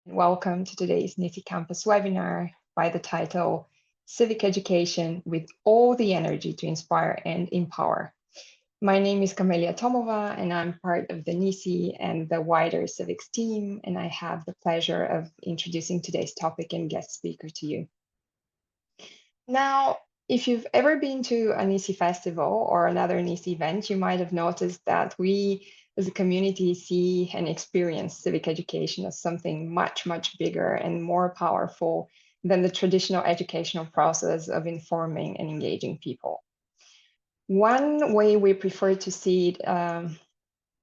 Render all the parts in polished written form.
Welcome to today's NECE Campus webinar by the title, Civic Education with All the Energy to Inspire and Empower. My name is Camelia Tomova, and I'm part of the NECE and the wider Civics team, and I have the pleasure of introducing today's topic and guest speaker to you. Now, if you've ever been to a NECE festival or another NECE event, you might have noticed that we as a community see and experience civic education as something much, much bigger and more powerful than the traditional educational process of informing and engaging people. One way we prefer to see it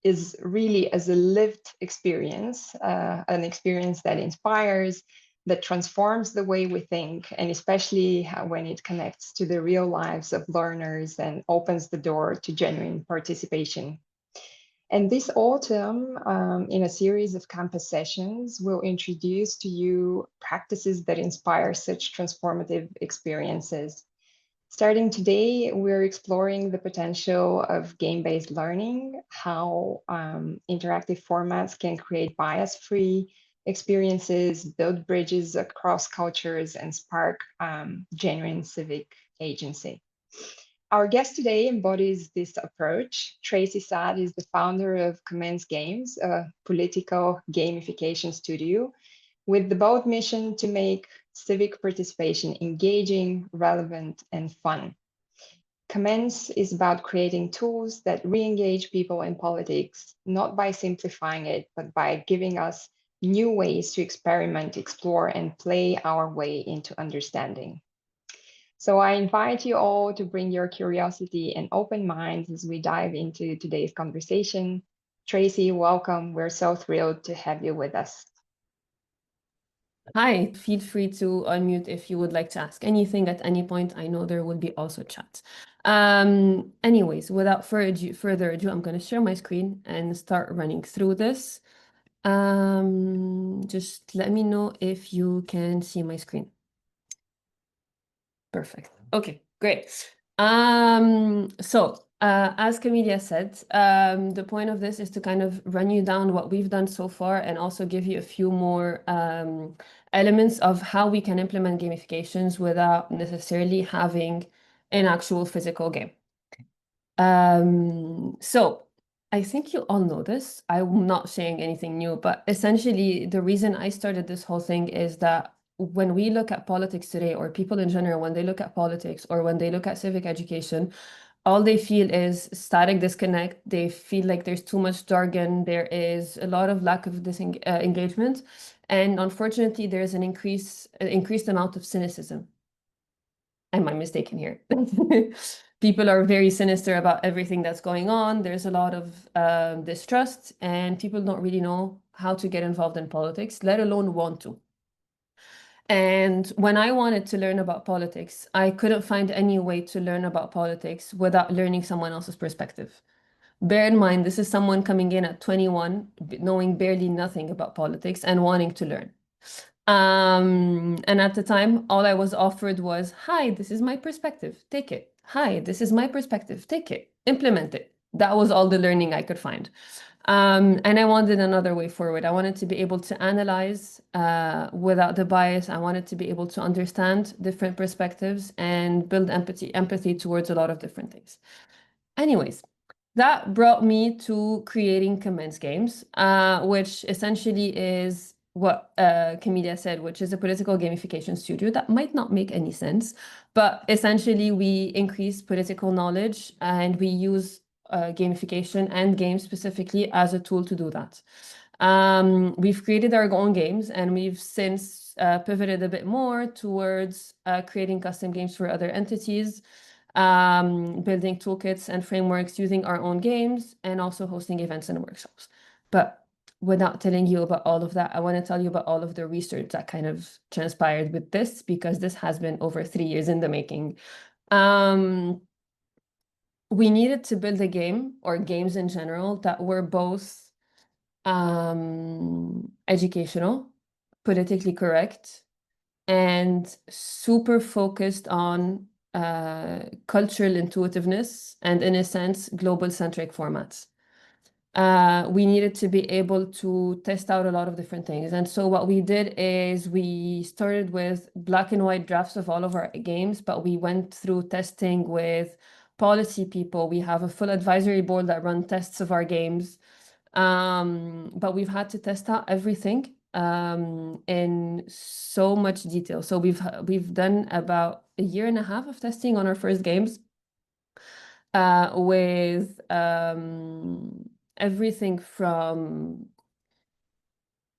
is really as a lived experience, an experience that inspires, that transforms the way we think, and especially when it connects to the real lives of learners and opens the door to genuine participation. And this autumn, in a series of campus sessions, we'll introduce to you practices that inspire such transformative experiences. Starting today, we're exploring the potential of game-based learning, how interactive formats can create bias-free experiences, build bridges across cultures, and spark genuine civic agency. Our guest today embodies this approach. Tracy Saad is the founder of Commence Games, a political gamification studio, with the bold mission to make civic participation engaging, relevant, and fun. Commence is about creating tools that re-engage people in politics, not by simplifying it, but by giving us new ways to experiment, explore, and play our way into understanding. So I invite you all to bring your curiosity and open minds as we dive into today's conversation. Tracy, welcome. We're so thrilled to have you with us. Hi, feel free to unmute if you would like to ask anything at any point. I know there will be also chat. Anyways, without further ado, I'm going to share my screen and start running through this. Just let me know if you can see my screen. Perfect. Okay, great. As Camelia said, the point of this is to kind of run you down what we've done so far and also give you a few more elements of how we can implement gamifications without necessarily having an actual physical game. I think you all know this. I'm not saying anything new, but essentially the reason I started this whole thing is that when we look at politics today, or people in general, when they look at politics or when they look at civic education, all they feel is static disconnect. They feel like there's too much jargon. There is a lot of lack of engagement. And unfortunately, there's an increased amount of cynicism. Am I mistaken here? People are very sinister about everything that's going on. There's a lot of distrust, and people don't really know how to get involved in politics, let alone want to. And when I wanted to learn about politics, I couldn't find any way to learn about politics without learning someone else's perspective. Bear in mind, this is someone coming in at 21, knowing barely nothing about politics and wanting to learn. And at the time, all I was offered was, hi, this is my perspective, take it. Hi, this is my perspective, take it, implement it. That was all the learning I could find. And I wanted another way forward. I wanted to be able to analyze without the bias. I wanted to be able to understand different perspectives and build empathy towards a lot of different things. Anyways, that brought me to creating Commence Games, which essentially is what Camelia said, which is a political gamification studio. That might not make any sense, but essentially we increase political knowledge and we use gamification and games specifically as a tool to do that. We've created our own games, and we've since pivoted a bit more towards creating custom games for other entities, building toolkits and frameworks using our own games, and also hosting events and workshops. But without telling you about all of that, I want to tell you about all of the research that kind of transpired with this, because this has been over 3 years in the making. We needed to build a game, or games in general, that were both educational, politically correct, and super focused on cultural intuitiveness and, in a sense, global-centric formats. we needed to be able to test out a lot of different things. And so what we did is we started with black and white drafts of all of our games, but we went through testing with policy people. We have a full advisory board that run tests of our games. But we've had to test out everything in so much detail. So we've done about a year and a half of testing on our first games with everything from,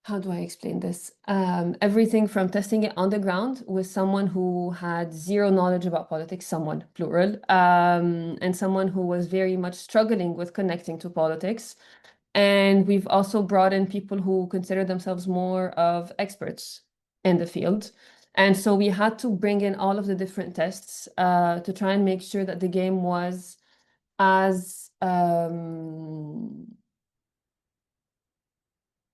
how do I explain this? Everything from testing it on the ground with someone who had zero knowledge about politics, someone plural, and someone who was very much struggling with connecting to politics. And we've also brought in people who consider themselves more of experts in the field. And so we had to bring in all of the different tests to try and make sure that the game was as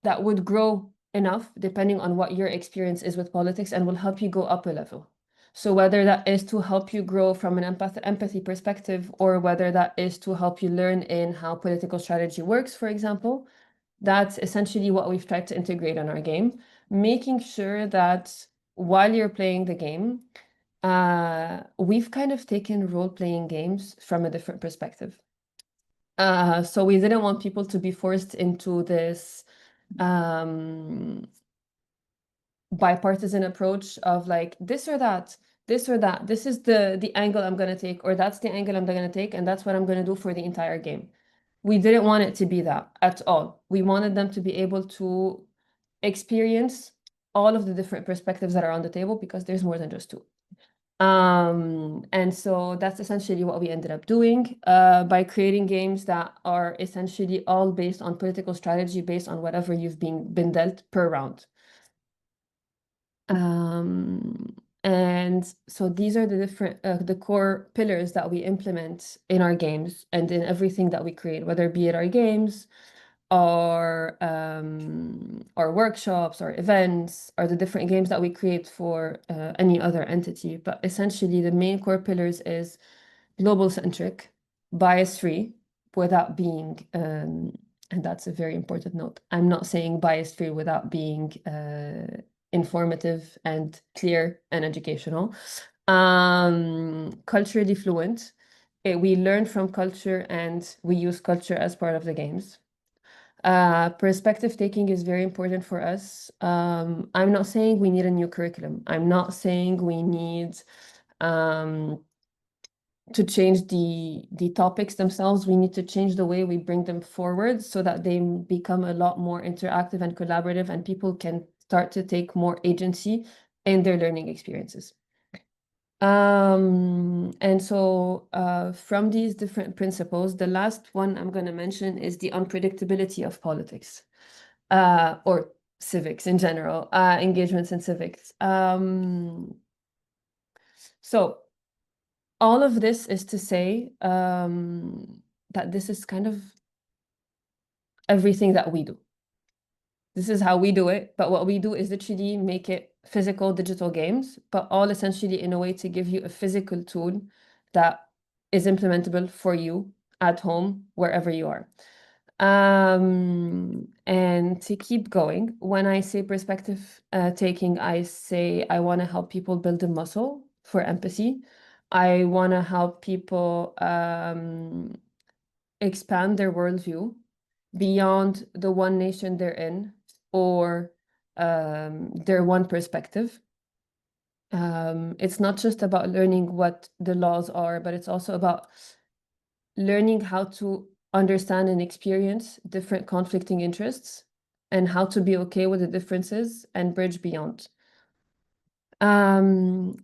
that would grow enough depending on what your experience is with politics and will help you go up a level. So whether that is to help you grow from an empathy perspective, or whether that is to help you learn in how political strategy works, for example, that's essentially what we've tried to integrate in our game, making sure that while you're playing the game, we've kind of taken role-playing games from a different perspective. So we didn't want people to be forced into this bipartisan approach of like this or that, this or that. This is the angle I'm going to take, or that's the angle I'm going to take, and that's what I'm going to do for the entire game. We didn't want it to be that at all. We wanted them to be able to experience all of the different perspectives that are on the table, because there's more than just two. And so that's essentially what we ended up doing by creating games that are essentially all based on political strategy, based on whatever you've been dealt per round. And so these are the different the core pillars that we implement in our games and in everything that we create, whether be it our games or workshops or events or the different games that we create for any other entity. But essentially the main core pillars is global centric, bias free, without being and that's a very important note. I'm not saying bias free without being informative and clear and educational. Culturally fluent. We learn from culture and we use culture as part of the games. Perspective taking is very important for us. I'm not saying we need a new curriculum. I'm not saying we need to change the topics themselves. We need to change the way we bring them forward so that they become a lot more interactive and collaborative, and people can start to take more agency in their learning experiences. And so from these different principles, the last one I'm going to mention is the unpredictability of politics or civics in general, engagements in civics. So all of this is to say that this is kind of everything that we do. This is how we do it, but what we do is literally make it physical digital games, but all essentially in a way to give you a physical tool that is implementable for you at home, wherever you are. And to keep going, when I say perspective taking, I say I want to help people build a muscle for empathy. I want to help people expand their worldview beyond the one nation they're in or their one perspective. It's not just about learning what the laws are, but it's also about learning how to understand and experience different conflicting interests and how to be okay with the differences and bridge beyond. The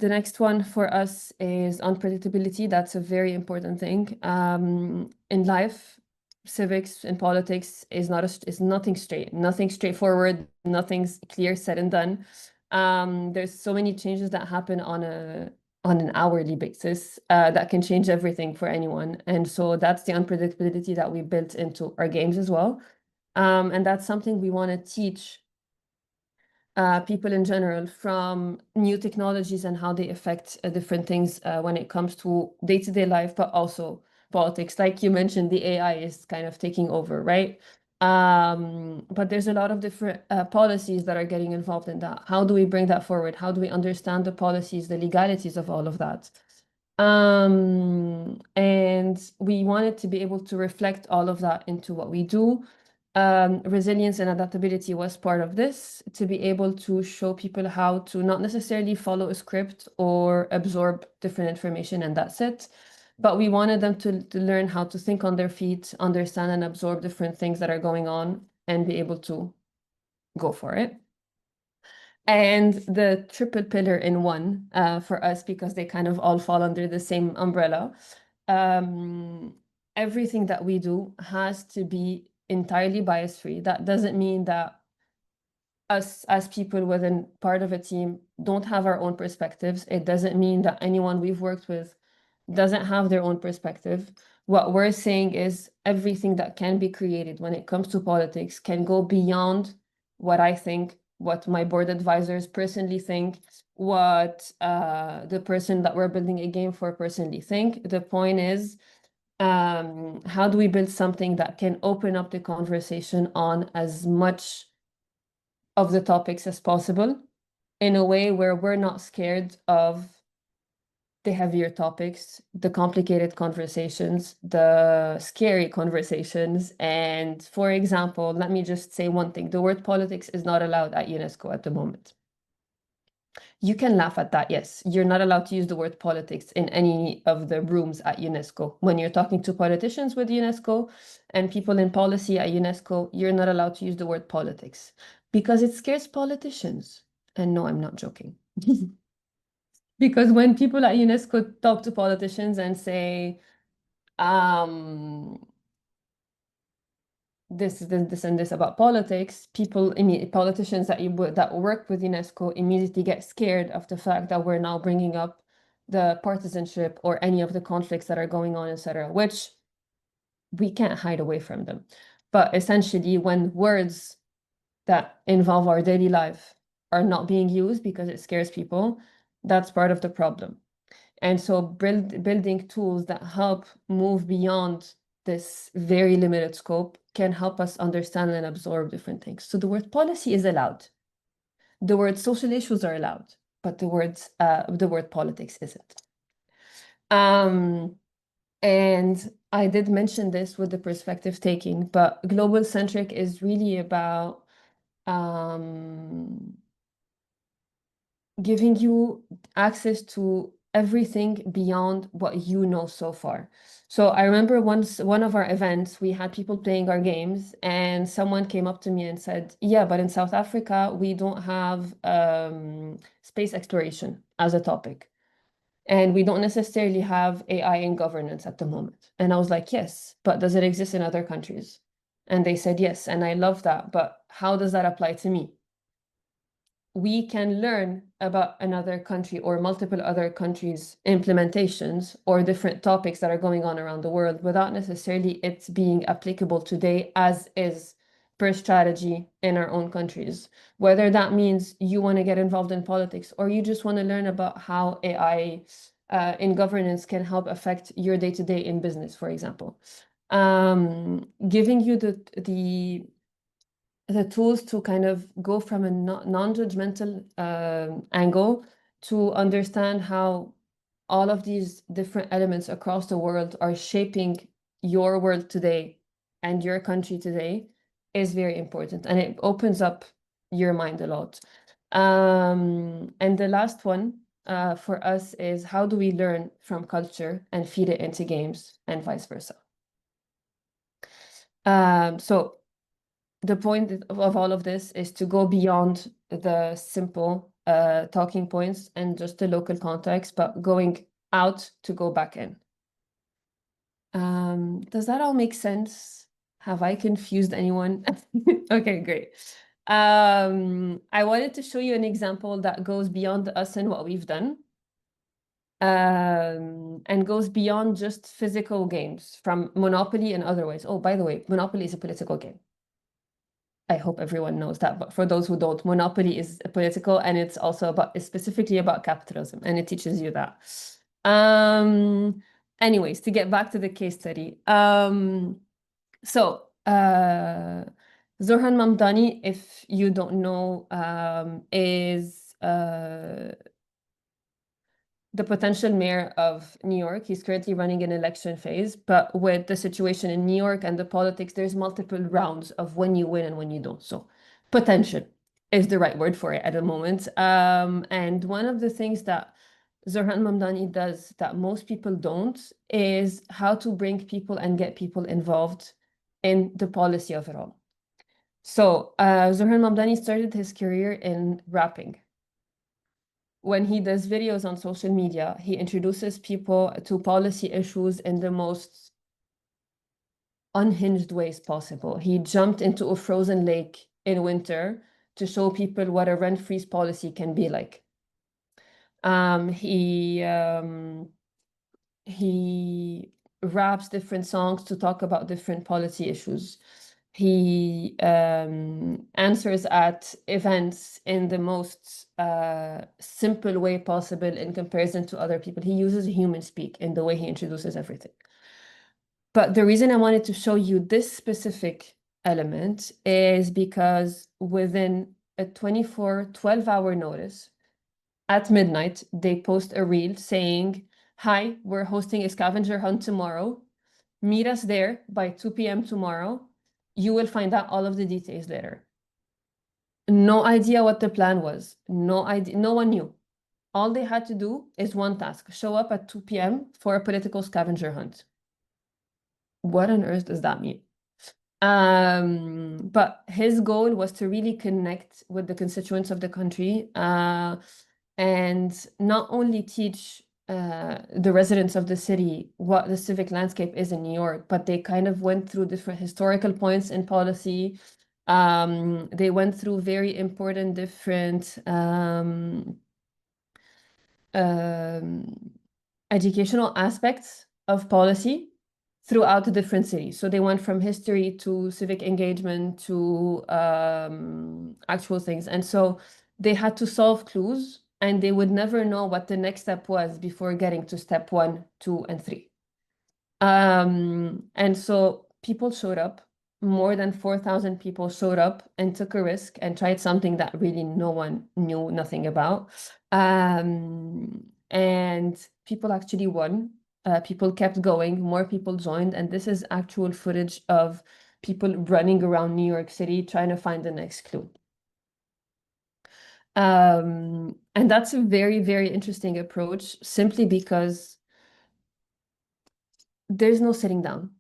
next one for us is unpredictability. That's a very important thing. In life, civics and politics is nothing straightforward, nothing's clear, said and done. There's so many changes that happen on an hourly basis that can change everything for anyone. And so that's the unpredictability that we built into our games as well. And that's something we want to teach people in general, from new technologies and how they affect different things when it comes to day-to-day life, but also politics. Like you mentioned, the AI is kind of taking over, right? But there's a lot of different policies that are getting involved in that. How do we bring that forward? How do we understand the policies, the legalities of all of that? And we wanted to be able to reflect all of that into what we do. Resilience and adaptability was part of this, to be able to show people how to not necessarily follow a script or absorb different information and that's it. But we wanted them to learn how to think on their feet, understand and absorb different things that are going on, and be able to go for it. And the triple pillar in one for us, because they kind of all fall under the same umbrella. Everything that we do has to be entirely bias free. That doesn't mean that us as people within part of a team don't have our own perspectives. It doesn't mean that anyone we've worked with doesn't have their own perspective. What we're saying is everything that can be created when it comes to politics can go beyond what I think, what my board advisors personally think, what the person that we're building a game for personally think. The point is, how do we build something that can open up the conversation on as much of the topics as possible in a way where we're not scared of the heavier topics, the complicated conversations, the scary conversations. And for example, let me just say one thing. The word politics is not allowed at UNESCO at the moment. You can laugh at that, yes. You're not allowed to use the word politics in any of the rooms at UNESCO. When you're talking to politicians with UNESCO and people in policy at UNESCO, you're not allowed to use the word politics because it scares politicians. And no, I'm not joking. Because when people at UNESCO talk to politicians and say, this and this about politics, politicians that work with UNESCO immediately get scared of the fact that we're now bringing up the partisanship or any of the conflicts that are going on, etc., which we can't hide away from them. But essentially, when words that involve our daily life are not being used because it scares people, that's part of the problem. And so building tools that help move beyond this very limited scope can help us understand and absorb different things. So the word policy is allowed. The word social issues are allowed, but the word politics isn't. And I did mention this with the perspective taking, but global centric is really about giving you access to everything beyond what you know so far. So I remember once one of our events, we had people playing our games, and someone came up to me and said, yeah, but in South Africa, we don't have space exploration as a topic. And we don't necessarily have AI in governance at the moment. And I was like, yes, but does it exist in other countries? And they said, yes. And I love that. But how does that apply to me? We can learn about another country or multiple other countries' implementations or different topics that are going on around the world without necessarily it being applicable today as is per strategy in our own countries. Whether that means you want to get involved in politics or you just want to learn about how AI in governance can help affect your day-to-day in business, for example. Giving you the tools to kind of go from a non-judgmental angle to understand how all of these different elements across the world are shaping your world today and your country today is very important, and it opens up your mind a lot. And the last one for us is, how do we learn from culture and feed it into games and vice versa? So the point of all of this is to go beyond the simple talking points and just the local context, but going out to go back in. Does that all make sense? Have I confused anyone? Okay, great. I wanted to show you an example that goes beyond us and what we've done. And goes beyond just physical games, from Monopoly and other ways. Oh, by the way, Monopoly is a political game. I hope everyone knows that, but for those who don't, Monopoly is political, and it's also specifically about capitalism, and it teaches you that. anyways, to get back to the case study. So Zoran Mamdani, if you don't know, is the potential mayor of New York. He's currently running an election phase, but with the situation in New York and the politics, there's multiple rounds of when you win and when you don't. So potential is the right word for it at the moment. And one of the things that Zoran Mamdani does that most people don't is how to bring people and get people involved in the policy of it all. So Zoran Mamdani started his career in rapping. When he does videos on social media, he introduces people to policy issues in the most unhinged ways possible. He jumped into a frozen lake in winter to show people what a rent-freeze policy can be like. He raps different songs to talk about different policy issues. He answers at events in the most simple way possible in comparison to other people. He uses human speak in the way he introduces everything. But the reason I wanted to show you this specific element is because within a 12-hour notice, at midnight, they post a reel saying, "Hi, we're hosting a scavenger hunt tomorrow. Meet us there by 2 p.m. tomorrow. You will find out all of the details later." No idea what the plan was. No idea. No one knew. All they had to do is one task: show up at 2 p.m. for a political scavenger hunt. What on earth does that mean? But his goal was to really connect with the constituents of the country and not only teach the residents of the city what the civic landscape is in New York, but they kind of went through different historical points in policy. They went through very important different educational aspects of policy throughout the different cities. So they went from history to civic engagement to actual things. And so they had to solve clues and they would never know what the next step was before getting to step 1, 2, and 3. And so people showed up. More than 4,000 people showed up and took a risk and tried something that really no one knew nothing about. And people actually won. People kept going, more people joined, and this is actual footage of people running around New York City trying to find the next clue. And that's a very, very interesting approach, simply because there's no sitting down.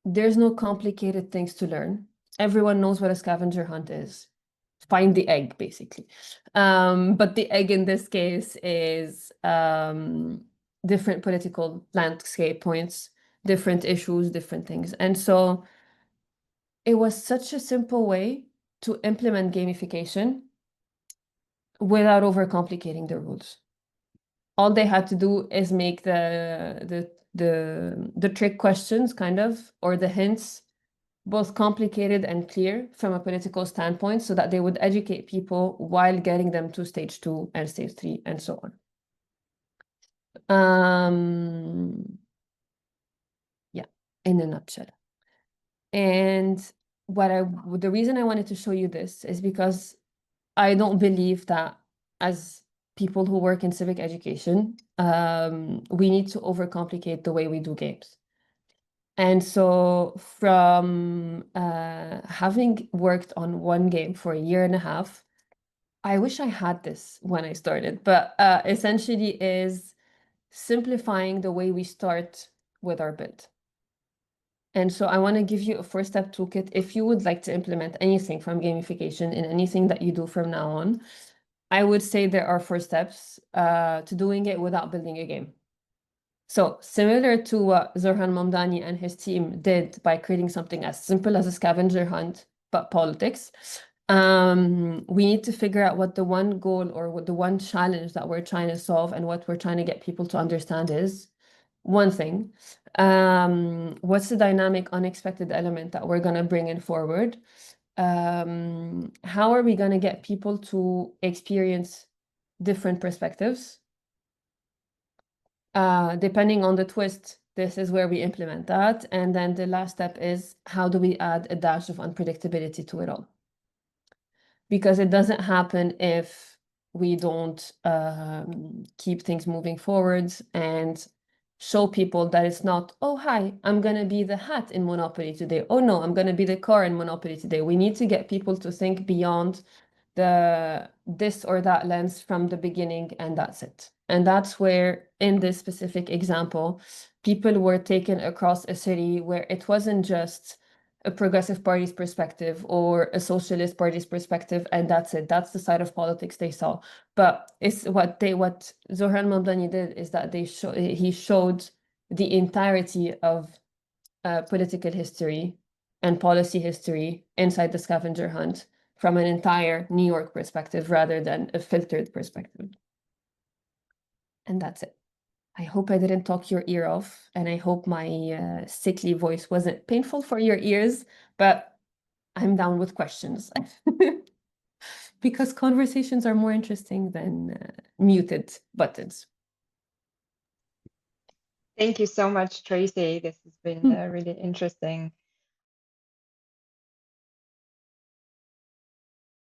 There's no complicated things to learn. Everyone knows what a scavenger hunt is. Find the egg, basically. But the egg in this case is different political landscape points, different issues, different things. And so it was such a simple way to implement gamification without overcomplicating the rules. All they had to do is make the trick questions kind of, or the hints, both complicated and clear from a political standpoint so that they would educate people while getting them to stage 2 and stage 3 and so on. Yeah, in a nutshell. And the reason I wanted to show you this is because I don't believe that as people who work in civic education, we need to overcomplicate the way we do games. And so from having worked on one game for 1.5 years, I wish I had this when I started, but essentially is simplifying the way we start with our build. And so I want to give you a 4-step toolkit if you would like to implement anything from gamification in anything that you do from now on. I would say there are 4 steps to doing it without building a game. So similar to what Zoran Mamdani and his team did by creating something as simple as a scavenger hunt, but politics, we need to figure out what the one goal or what the one challenge that we're trying to solve and what we're trying to get people to understand is. One thing, what's the dynamic, unexpected element that we're going to bring in forward? How are we going to get people to experience different perspectives? Depending on the twist, this is where we implement that. And then the last step is, how do we add a dash of unpredictability to it all? Because it doesn't happen if we don't keep things moving forwards and show people that it's not, oh, hi, I'm going to be the hat in Monopoly today. Oh, no, I'm going to be the car in Monopoly today. We need to get people to think beyond this or that lens from the beginning, and that's it. And that's where, in this specific example, people were taken across a city where it wasn't just a progressive party's perspective or a socialist party's perspective, and that's it. That's the side of politics they saw. But it's what Zohran Mamdani did is that he showed the entirety of political history and policy history inside the scavenger hunt from an entire New York perspective rather than a filtered perspective. And that's it. I hope I didn't talk your ear off, and I hope my sickly voice wasn't painful for your ears, but I'm down with questions. Because conversations are more interesting than muted buttons. Thank you so much, Tracy. This has been really interesting.